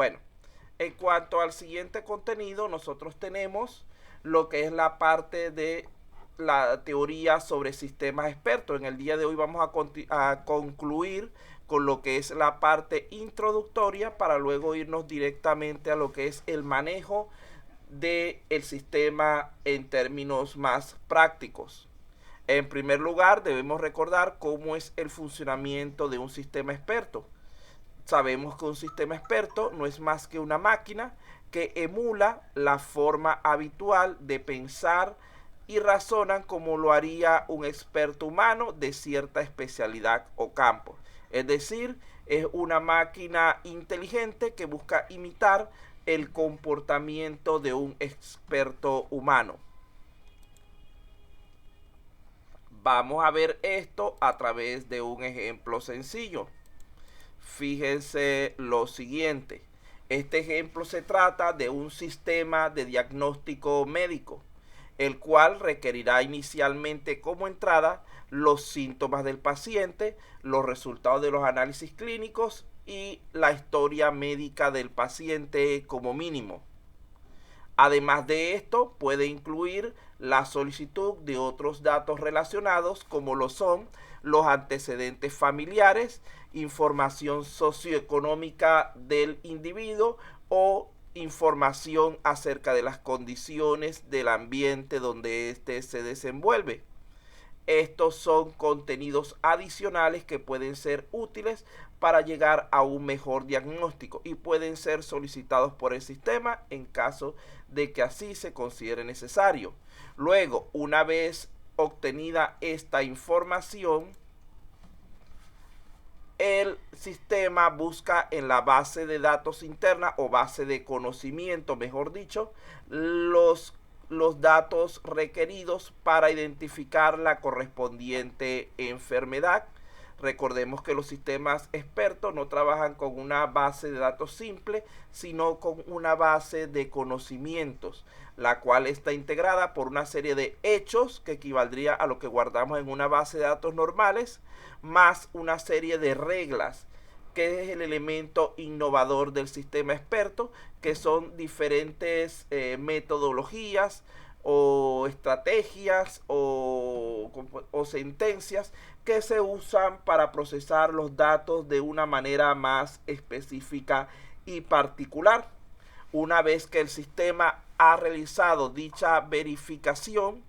Bueno, en cuanto al siguiente contenido, nosotros tenemos lo que es la parte de la teoría sobre sistemas expertos. En el día de hoy vamos a concluir con lo que es la parte introductoria para luego irnos directamente a lo que es el manejo del sistema en términos más prácticos. En primer lugar, debemos recordar cómo es el funcionamiento de un sistema experto. Sabemos que un sistema experto no es más que una máquina que emula la forma habitual de pensar y razonan como lo haría un experto humano de cierta especialidad o campo. Es decir, es una máquina inteligente que busca imitar el comportamiento de un experto humano. Vamos a ver esto a través de un ejemplo sencillo. Fíjense lo siguiente. Este ejemplo se trata de un sistema de diagnóstico médico, el cual requerirá inicialmente como entrada los síntomas del paciente, los resultados de los análisis clínicos y la historia médica del paciente como mínimo. Además de esto, puede incluir la solicitud de otros datos relacionados como lo son los antecedentes familiares, información socioeconómica del individuo o información acerca de las condiciones del ambiente donde éste se desenvuelve. Estos son contenidos adicionales que pueden ser útiles para llegar a un mejor diagnóstico y pueden ser solicitados por el sistema en caso de que así se considere necesario. Luego, una vez obtenida esta información, el sistema busca en la base de datos interna o base de conocimiento, mejor dicho, los datos requeridos para identificar la correspondiente enfermedad. Recordemos que los sistemas expertos no trabajan con una base de datos simple, sino con una base de conocimientos, la cual está integrada por una serie de hechos que equivaldría a lo que guardamos en una base de datos normales, más una serie de reglas, que es el elemento innovador del sistema experto, que son diferentes metodologías o estrategias o sentencias que se usan para procesar los datos de una manera más específica y particular. Una vez que el sistema ha realizado dicha verificación,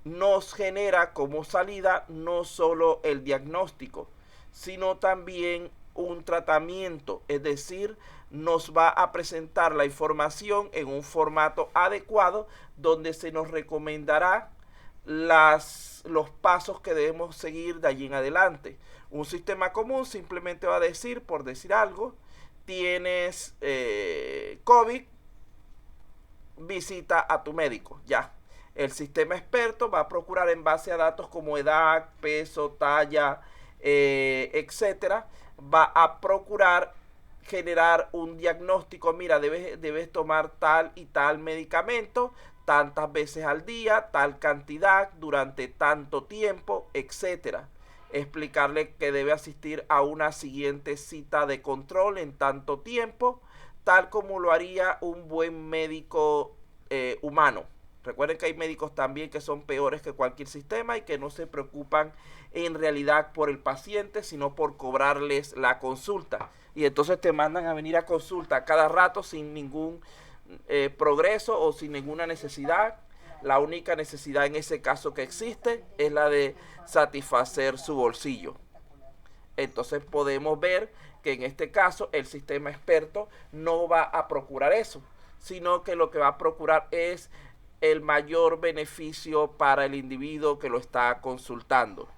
nos genera como salida no solo el diagnóstico, sino también un tratamiento, es decir, nos va a presentar la información en un formato adecuado donde se nos recomendará los pasos que debemos seguir de allí en adelante. Un sistema común simplemente va a decir, por decir algo, tienes COVID, visita a tu médico, ya. El sistema experto va a procurar en base a datos como edad, peso, talla, etcétera, va a procurar generar un diagnóstico. Mira, debes tomar tal y tal medicamento tantas veces al día, tal cantidad, durante tanto tiempo, etcétera. Explicarle que debe asistir a una siguiente cita de control en tanto tiempo, tal como lo haría un buen médico humano. Recuerden que hay médicos también que son peores que cualquier sistema y que no se preocupan en realidad por el paciente, sino por cobrarles la consulta. Y entonces te mandan a venir a consulta cada rato sin ningún progreso o sin ninguna necesidad. La única necesidad en ese caso que existe es la de satisfacer su bolsillo. Entonces podemos ver que en este caso el sistema experto no va a procurar eso, sino que lo que va a procurar es el mayor beneficio para el individuo que lo está consultando.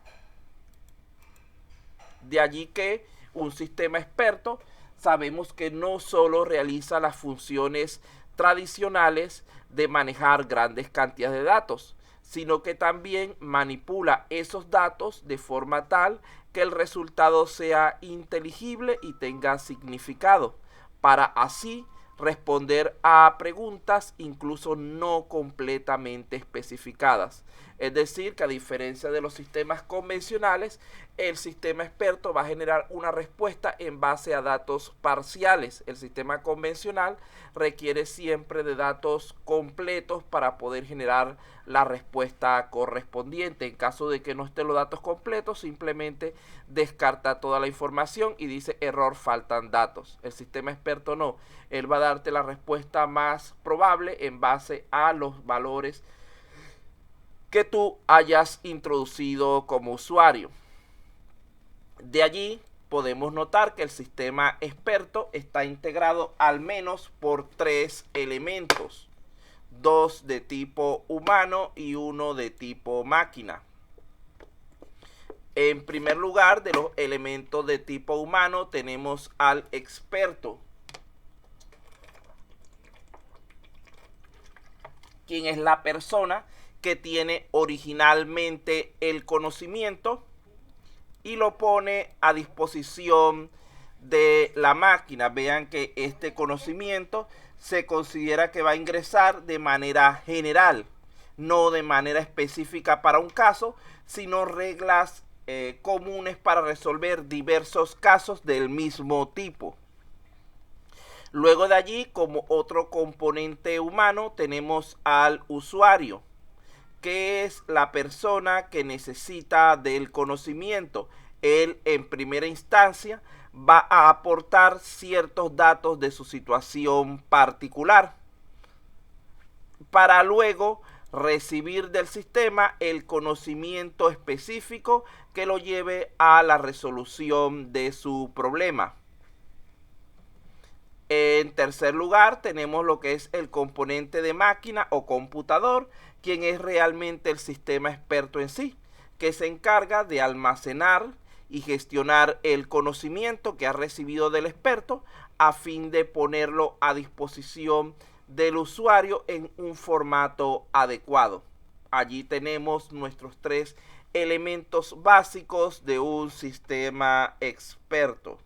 De allí que un sistema experto sabemos que no solo realiza las funciones tradicionales de manejar grandes cantidades de datos, sino que también manipula esos datos de forma tal que el resultado sea inteligible y tenga significado, para así responder a preguntas incluso no completamente especificadas. Es decir, que a diferencia de los sistemas convencionales, el sistema experto va a generar una respuesta en base a datos parciales. El sistema convencional requiere siempre de datos completos para poder generar la respuesta correspondiente. En caso de que no estén los datos completos, simplemente descarta toda la información y dice error, faltan datos. El sistema experto no. Él va a darte la respuesta más probable en base a los valores que tú hayas introducido como usuario. De allí podemos notar que el sistema experto está integrado al menos por 3 elementos, 2 de tipo humano y 1 de tipo máquina. En primer lugar, de los elementos de tipo humano tenemos al experto, quien es la persona que tiene originalmente el conocimiento y lo pone a disposición de la máquina. Vean que este conocimiento se considera que va a ingresar de manera general, no de manera específica para un caso, sino reglas comunes para resolver diversos casos del mismo tipo. Luego de allí, como otro componente humano, tenemos al usuario, que es la persona que necesita del conocimiento. Él en primera instancia va a aportar ciertos datos de su situación particular para luego recibir del sistema el conocimiento específico que lo lleve a la resolución de su problema. En tercer lugar, tenemos lo que es el componente de máquina o computador, quien es realmente el sistema experto en sí, que se encarga de almacenar y gestionar el conocimiento que ha recibido del experto a fin de ponerlo a disposición del usuario en un formato adecuado. Allí tenemos nuestros 3 elementos básicos de un sistema experto.